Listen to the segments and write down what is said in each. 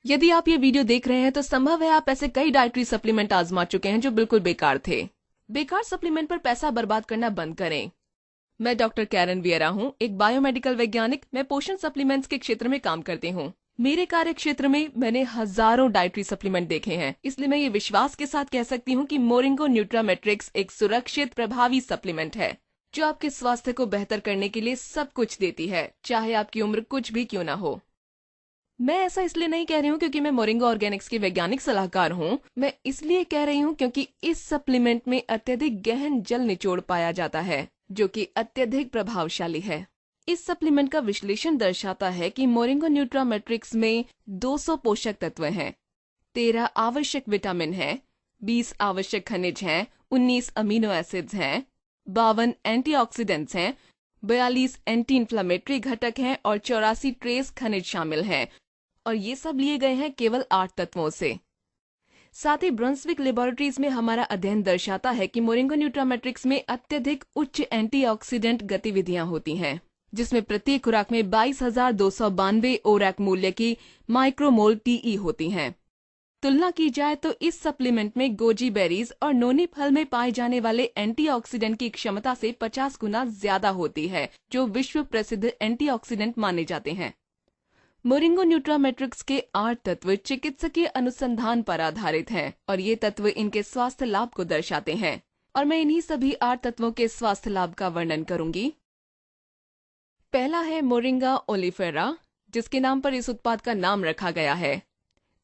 यदि आप ये वीडियो देख रहे हैं तो संभव है आप ऐसे कई डाइटरी सप्लीमेंट आजमा चुके हैं जो बिल्कुल बेकार थे। बेकार सप्लीमेंट पर पैसा बर्बाद करना बंद करें। मैं डॉक्टर कैरन वियरा हूँ, एक बायोमेडिकल वैज्ञानिक। मैं पोषण सप्लीमेंट्स के क्षेत्र में काम करती हूँ। मेरे कार्य क्षेत्र में मैंने हजारों डाइटरी सप्लीमेंट देखे हैं, इसलिए मैं ये विश्वास के साथ कह सकती हूँ कि मोरिंगो न्यूट्रामेट्रिक्स एक सुरक्षित प्रभावी सप्लीमेंट है जो आपके स्वास्थ्य को बेहतर करने के लिए सब कुछ देती है, चाहे आपकी उम्र कुछ भी क्यों ना हो। मैं ऐसा इसलिए नहीं कह रही हूँ क्योंकि मैं मोरिंगो ऑर्गेनिक्स की वैज्ञानिक सलाहकार हूँ। मैं इसलिए कह रही हूँ क्योंकि इस सप्लीमेंट में अत्यधिक गहन जल निचोड़ पाया जाता है जो कि अत्यधिक प्रभावशाली है। इस सप्लीमेंट का विश्लेषण दर्शाता है कि मोरिंगो न्यूट्रामेट्रिक्स में 200 पोषक तत्व हैं, 13 आवश्यक विटामिन हैं, 20 आवश्यक खनिज हैं, 19 अमीनो एसिड्स हैं, 52 एंटीऑक्सीडेंट्स हैं, 42 एंटी इन्फ्लामेटरी घटक हैं और 84 ट्रेस खनिज शामिल हैं। और ये सब लिए गए हैं केवल 8 तत्वों से। साथ ही ब्रंसविक लेबोरेटरीज में हमारा अध्ययन दर्शाता है कि मोरिंगो न्यूट्रामेट्रिक्स में अत्यधिक उच्च एंटीऑक्सीडेंट गतिविधियां होती हैं, जिसमें प्रत्येक खुराक में 22,292 ओरैक मूल्य की माइक्रोमोल टीई होती हैं। तुलना की जाए तो इस सप्लीमेंट में गोजी बेरीज और नोनी फल में पाए जाने वाले एंटीऑक्सीडेंट की क्षमता से 50 गुना ज्यादा होती है, जो विश्व प्रसिद्ध एंटीऑक्सीडेंट माने जाते हैं। मोरिंगो न्यूट्रामेट्रिक्स के 8 तत्व चिकित्सकीय अनुसंधान पर आधारित हैं और ये तत्व इनके स्वास्थ्य लाभ को दर्शाते हैं, और मैं इन्हीं सभी 8 तत्वों के स्वास्थ्य लाभ का वर्णन करूंगी। पहला है मोरिंगा ओलिफेरा, जिसके नाम पर इस उत्पाद का नाम रखा गया है।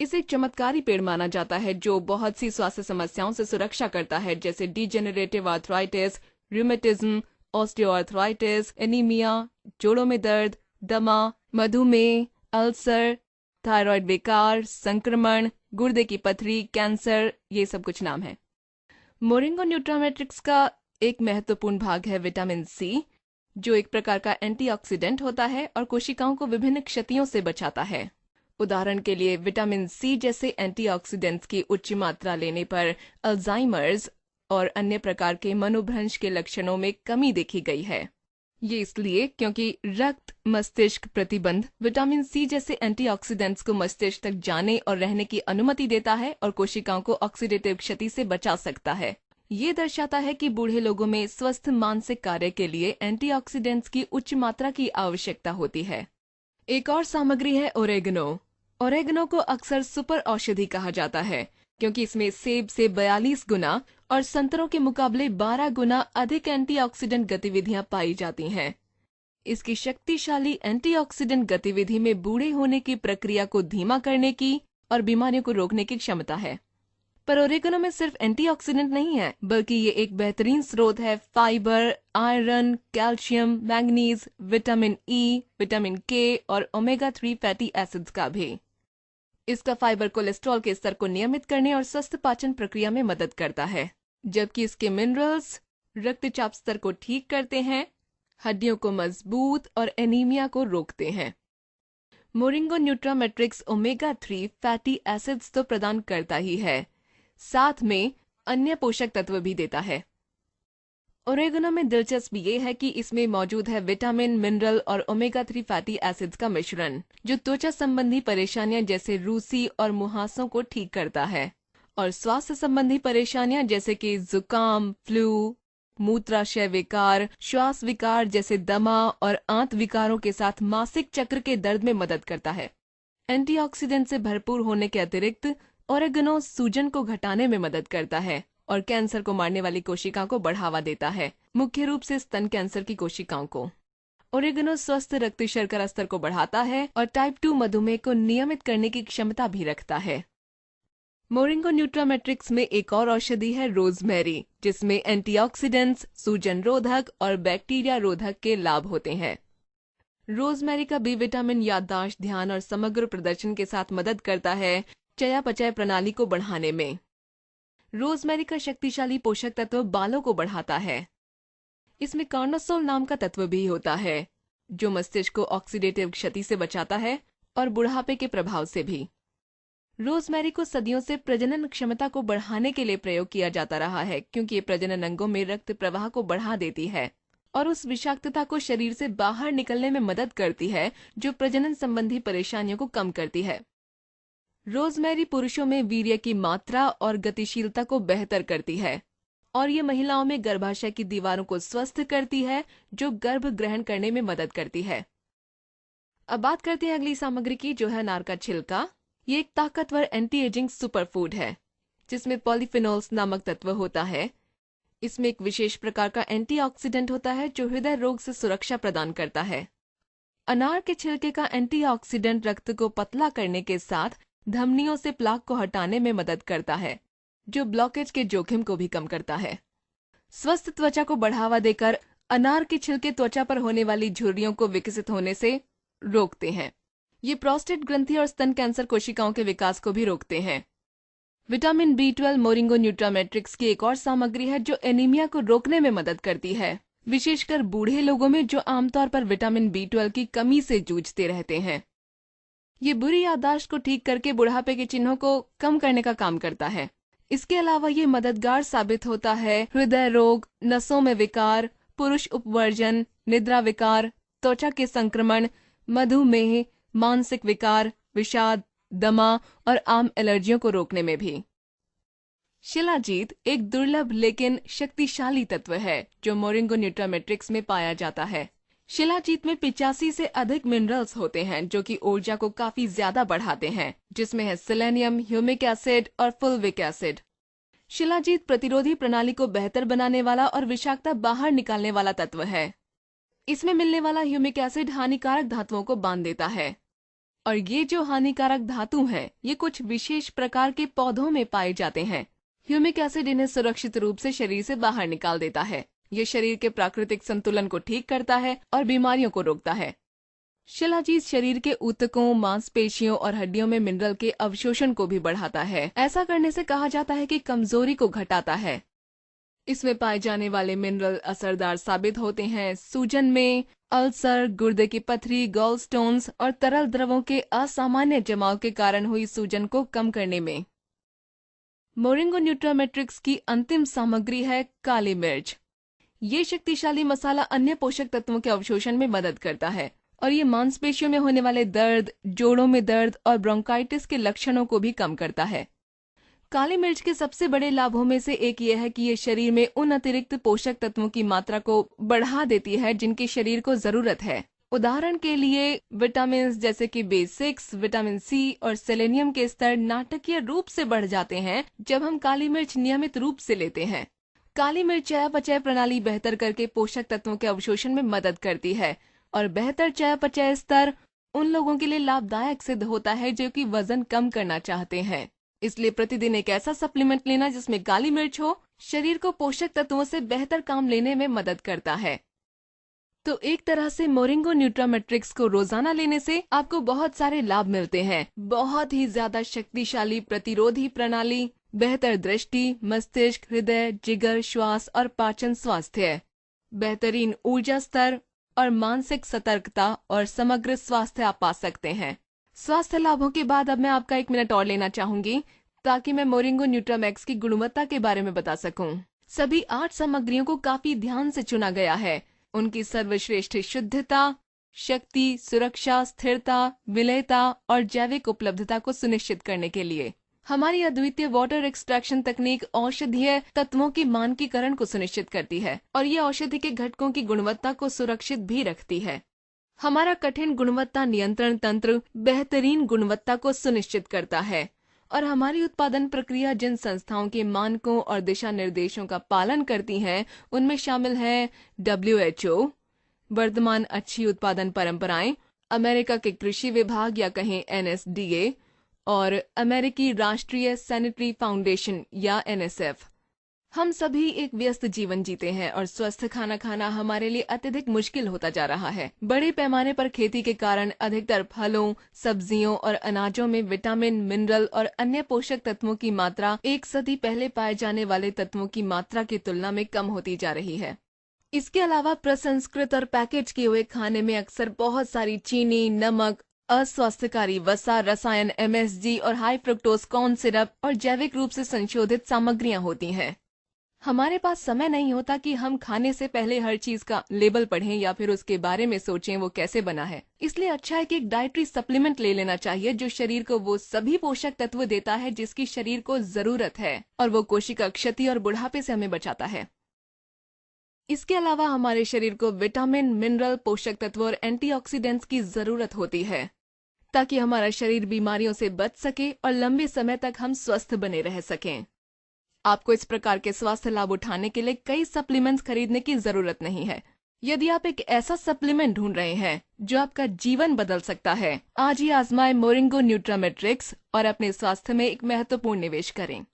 इसे एक चमत्कारी पेड़ माना जाता है जो बहुत सी स्वास्थ्य समस्याओं से सुरक्षा करता है, जैसे degenerative arthritis, rheumatism, osteoarthritis, anaemia, जोड़ों में दर्द, दमा, मधुमेह, अल्सर, थायराइड विकार, संक्रमण, गुर्दे की पथरी, कैंसर, ये सब कुछ नाम है। मोरिंगो न्यूट्रामेट्रिक्स का एक महत्वपूर्ण भाग है विटामिन सी, जो एक प्रकार का एंटीऑक्सीडेंट होता है और कोशिकाओं को विभिन्न क्षतियों से बचाता है। उदाहरण के लिए विटामिन सी जैसे एंटीऑक्सीडेंट्स की उच्च मात्रा लेने पर अल्जाइमर्स और अन्य प्रकार के मनोभ्रंश के लक्षणों में कमी देखी गई है। ये इसलिए क्योंकि रक्त मस्तिष्क प्रतिबंध विटामिन सी जैसे एंटीऑक्सीडेंट्स को मस्तिष्क तक जाने और रहने की अनुमति देता है और कोशिकाओं को ऑक्सीडेटिव क्षति से बचा सकता है। ये दर्शाता है कि बूढ़े लोगों में स्वस्थ मानसिक कार्य के लिए एंटीऑक्सीडेंट्स की उच्च मात्रा की आवश्यकता होती है। एक और सामग्री है ओरेगनो। ओरेगनो को अक्सर सुपर औषधि कहा जाता है क्योंकि इसमें सेब से 42 गुना और संतरों के मुकाबले 12 गुना अधिक एंटीऑक्सीडेंट गतिविधियां पाई जाती हैं। इसकी शक्तिशाली एंटीऑक्सीडेंट गतिविधि में बूढ़े होने की प्रक्रिया को धीमा करने की और बीमारियों को रोकने की क्षमता है। पर ओरेगनो में सिर्फ एंटीऑक्सीडेंट नहीं है, बल्कि ये एक बेहतरीन स्रोत है fibre, iron, calcium, manganese, vitamin E, vitamin के और ओमेगा 3 फैटी एसिड्स का भी। इसका फाइबर कोलेस्ट्रॉल के स्तर को नियमित करने और स्वस्थ पाचन प्रक्रिया में मदद करता है, जबकि इसके मिनरल्स रक्तचाप स्तर को ठीक करते हैं, हड्डियों को मजबूत और एनीमिया को रोकते हैं। मोरिंगो न्यूट्रामेट्रिक्स ओमेगा 3 फैटी एसिड्स तो प्रदान करता ही है, साथ में अन्य पोषक तत्व भी देता है। ओरेगनो में दिलचस्प ये है कि इसमें मौजूद है विटामिन, मिनरल और ओमेगा 3 फैटी एसिड्स का मिश्रण, जो त्वचा संबंधी परेशानियां जैसे रूसी और मुहासों को ठीक करता है और स्वास्थ्य संबंधी परेशानियां जैसे कि जुकाम, फ्लू, मूत्राशय विकार, श्वास विकार जैसे दमा और आंत विकारों के साथ मासिक चक्र के दर्द में मदद करता है। एंटीऑक्सीडेंट से भरपूर होने के अतिरिक्त ओरेगनो सूजन को घटाने में मदद करता है और कैंसर को मारने वाली कोशिकाओं को बढ़ावा देता है, मुख्य रूप से स्तन कैंसर की कोशिकाओं को। ओरेगनो स्वस्थ रक्त शर्करा स्तर को बढ़ाता है और टाइप 2 मधुमेह को नियमित करने की क्षमता भी रखता है। मोरिंगो न्यूट्रामेट्रिक्स में एक और औषधि है रोजमेरी, जिसमें एंटीऑक्सीडेंट्स, सूजन रोधक और बैक्टीरिया रोधक के लाभ होते हैं। रोजमेरी का बी विटामिन याददाश्त, ध्यान और समग्र प्रदर्शन के साथ मदद करता है चयापचय प्रणाली को बढ़ाने में। रोजमेरी का शक्तिशाली पोषक तत्व बालों को बढ़ाता है। इसमें कार्नोसोल नाम का तत्व भी होता है जो मस्तिष्क को ऑक्सीडेटिव क्षति से बचाता है और बुढ़ापे के प्रभाव से भी। रोजमेरी को सदियों से प्रजनन क्षमता को बढ़ाने के लिए प्रयोग किया जाता रहा है, क्योंकि ये प्रजनन अंगों में रक्त प्रवाह को बढ़ा देती है और उस विषाक्तता को शरीर से बाहर निकलने में मदद करती है जो प्रजनन संबंधी परेशानियों को कम करती है। रोजमेरी पुरुषों में वीर्य की मात्रा और गतिशीलता को बेहतर करती है और ये महिलाओं में गर्भाशय की दीवारों को स्वस्थ करती है, जो गर्भ ग्रहण करने में मदद करती है। अब बात करते हैं अगली सामग्री की, जो है अनार का छिलका। ये एक ताकतवर एंटी एजिंग सुपरफूड है जिसमें पॉलीफिनोल्स नामक तत्व होता है। इसमें एक विशेष प्रकार का एंटीऑक्सीडेंट होता है जो हृदय रोग से सुरक्षा प्रदान करता है। अनार के छिलके का एंटीऑक्सीडेंट रक्त को पतला करने के साथ धमनियों से प्लाक को हटाने में मदद करता है, जो ब्लॉकेज के जोखिम को भी कम करता है। स्वस्थ त्वचा को बढ़ावा देकर अनार के छिलके त्वचा पर होने वाली झुर्रियों को विकसित होने से रोकते हैं। ये प्रोस्टेट ग्रंथि और स्तन कैंसर कोशिकाओं के विकास को भी रोकते हैं। विटामिन B12 मोरिंगो न्यूट्रामेट्रिक्स की एक और सामग्री है जो एनीमिया को रोकने में मदद करती है, विशेषकर बूढ़े लोगों में जो आमतौर पर विटामिन B12 की कमी से जूझते रहते हैं। ये बुरी याददाश्त को ठीक करके बुढ़ापे के चिन्हों को कम करने का काम करता है। इसके अलावा ये मददगार साबित होता है हृदय रोग, नसों में विकार, पुरुष उपवर्जन, निद्रा विकार, त्वचा के संक्रमण, मधुमेह, मानसिक विकार, विषाद, दमा और आम एलर्जियों को रोकने में भी। शिलाजीत एक दुर्लभ लेकिन शक्तिशाली तत्व है जो मोरिंगो न्यूट्रामेट्रिक्स में पाया जाता है। शिलाजीत में 85 से अधिक मिनरल्स होते हैं जो कि ऊर्जा को काफी ज्यादा बढ़ाते हैं, जिसमें है सेलेनियम, ह्यूमिक एसिड और फुल्विक एसिड। शिलाजीत प्रतिरोधी प्रणाली को बेहतर बनाने वाला और विषाक्तता बाहर निकालने वाला तत्व है। इसमें मिलने वाला ह्यूमिक एसिड हानिकारक धातुओं को बांध देता है और ये जो हानिकारक धातु हैं, ये कुछ विशेष प्रकार के पौधों में पाए जाते हैं। ह्यूमिक एसिड इन्हें सुरक्षित रूप से शरीर से बाहर निकाल देता है। ये शरीर के प्राकृतिक संतुलन को ठीक करता है और बीमारियों को रोकता है। शिलाजीत शरीर के ऊतकों, मांसपेशियों और हड्डियों में मिनरल के अवशोषण को भी बढ़ाता है। ऐसा करने से कहा जाता है कि कमजोरी को घटाता है। इसमें पाए जाने वाले मिनरल असरदार साबित होते हैं सूजन में, अल्सर, गुर्दे की पथरी, गॉल स्टोन्स और तरल द्रवों के असामान्य जमाव के कारण हुई सूजन को कम करने में। मोरिंगो न्यूट्रामेट्रिक्स की अंतिम सामग्री है काली मिर्च। ये शक्तिशाली मसाला अन्य पोषक तत्वों के अवशोषण में मदद करता है और ये मांसपेशियों में होने वाले दर्द, जोड़ों में दर्द और ब्रोंकाइटिस के लक्षणों को भी कम करता है। काली मिर्च के सबसे बड़े लाभों में से एक यह है कि ये शरीर में उन अतिरिक्त पोषक तत्वों की मात्रा को बढ़ा देती है जिनकी शरीर को जरूरत है। उदाहरण के लिए विटामिन जैसे कि B6, विटामिन C और सेलेनियम के स्तर नाटकीय रूप से बढ़ जाते हैं जब हम काली मिर्च नियमित रूप से लेते हैं। काली मिर्च चयापचय प्रणाली बेहतर करके पोषक तत्वों के अवशोषण में मदद करती है और बेहतर चयापचय स्तर उन लोगों के लिए लाभदायक सिद्ध होता है जो कि वजन कम करना चाहते हैं। इसलिए प्रतिदिन एक ऐसा सप्लीमेंट लेना जिसमें काली मिर्च हो, शरीर को पोषक तत्वों से बेहतर काम लेने में मदद करता है। तो एक तरह से मोरिंगो न्यूट्रामेट्रिक्स को रोजाना लेने से आपको बहुत सारे लाभ मिलते हैं। बहुत ही ज्यादा शक्तिशाली प्रतिरोधी प्रणाली, बेहतर दृष्टि, मस्तिष्क, हृदय, जिगर, श्वास और पाचन स्वास्थ्य, बेहतरीन ऊर्जा स्तर और मानसिक सतर्कता और समग्र स्वास्थ्य आप पा सकते हैं। स्वास्थ्य लाभों के बाद अब मैं आपका 1 मिनट और लेना चाहूंगी ताकि मैं मोरिंगो न्यूट्रामैक्स की गुणवत्ता के बारे में बता सकूं। सभी 8 सामग्रियों को काफी ध्यान से चुना गया है। उनकी सर्वश्रेष्ठ शुद्धता, शक्ति, सुरक्षा, स्थिरता, विलयता और जैविक उपलब्धता को सुनिश्चित करने के लिए। हमारी अद्वितीय वाटर एक्सट्रैक्शन तकनीक औषधीय तत्वों की मानकीकरण को सुनिश्चित करती है और ये औषधि के घटकों की गुणवत्ता को सुरक्षित भी रखती है। हमारा कठिन गुणवत्ता नियंत्रण तंत्र बेहतरीन गुणवत्ता को सुनिश्चित करता है और हमारी उत्पादन प्रक्रिया जिन संस्थाओं के मानकों और दिशा निर्देशों का पालन करती है उनमें शामिल है WHO, वर्तमान अच्छी उत्पादन परंपराएं, अमेरिका के कृषि विभाग या कहें NSDA और अमेरिकी राष्ट्रीय सैनिटरी फाउंडेशन या NSF। हम सभी एक व्यस्त जीवन जीते हैं और स्वस्थ खाना खाना हमारे लिए अत्यधिक मुश्किल होता जा रहा है। बड़े पैमाने पर खेती के कारण अधिकतर फलों, सब्जियों और अनाजों में विटामिन, मिनरल और अन्य पोषक तत्वों की मात्रा 1 सदी पहले पाए जाने वाले तत्वों की मात्रा की तुलना में कम होती जा रही है। इसके अलावा प्रसंस्कृत और पैकेज किए हुए खाने में अक्सर बहुत सारी चीनी, नमक, अस्वास्थ्यकारी वसा, रसायन, MSG और हाई फ्रुक्टोज कॉर्न सिरप और जैविक रूप से संशोधित सामग्रियां होती हैं। हमारे पास समय नहीं होता कि हम खाने से पहले हर चीज का लेबल पढ़ें या फिर उसके बारे में सोचें वो कैसे बना है। इसलिए अच्छा है कि एक डाइटरी सप्लीमेंट ले लेना चाहिए जो शरीर को वो सभी पोषक तत्व देता है जिसकी शरीर को जरूरत है, और वो कोशिका क्षति और बुढ़ापे से हमें बचाता है। इसके अलावा हमारे शरीर को विटामिन, मिनरल, पोषक तत्व और एंटीऑक्सीडेंट्स की जरूरत होती है ताकि हमारा शरीर बीमारियों से बच सके और लंबे समय तक हम स्वस्थ बने रह सकें। आपको इस प्रकार के स्वास्थ्य लाभ उठाने के लिए कई सप्लीमेंट्स खरीदने की जरूरत नहीं है। यदि आप एक ऐसा सप्लीमेंट ढूंढ रहे हैं जो आपका जीवन बदल सकता है, आज ही आजमाएं मोरिंगो न्यूट्रामेट्रिक्स और अपने स्वास्थ्य में एक महत्वपूर्ण निवेश करें।